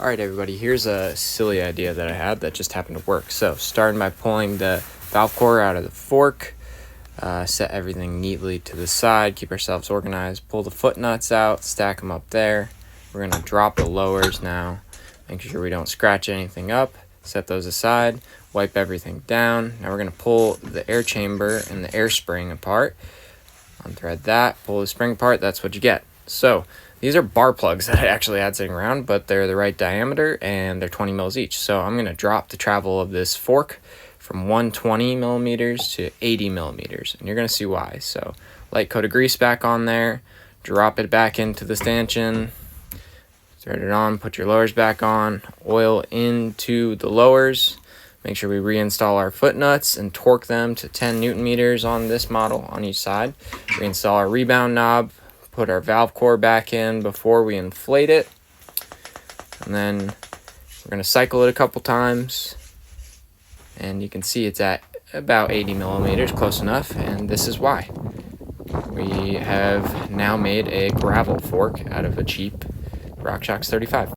Alright everybody, here's a silly idea that I had that just happened to work. So, starting by pulling the valve core out of the fork, set everything neatly to the side, keep ourselves organized, pull the foot nuts out, stack them up there. We're going to drop the lowers now, make sure we don't scratch anything up, set those aside, wipe everything down. Now we're going to pull the air chamber and the air spring apart, unthread that, pull the spring apart, that's what you get. So, these are bar plugs that I actually had sitting around, but they're the right diameter and they're 20 mils each. So I'm going to drop the travel of this fork from 120 millimeters to 80 millimeters, and you're going to see why. So light coat of grease back on there, drop it back into the stanchion, thread it on, put your lowers back on, oil into the lowers. Make sure we reinstall our foot nuts and torque them to 10 Newton meters on this model on each side. Reinstall our rebound knob, put our valve core back in before we inflate it, and then we're going to cycle it a couple times, and you can see it's at about 80 millimeters, close enough, and this is why. We have now made a gravel fork out of a cheap Rockshox 35.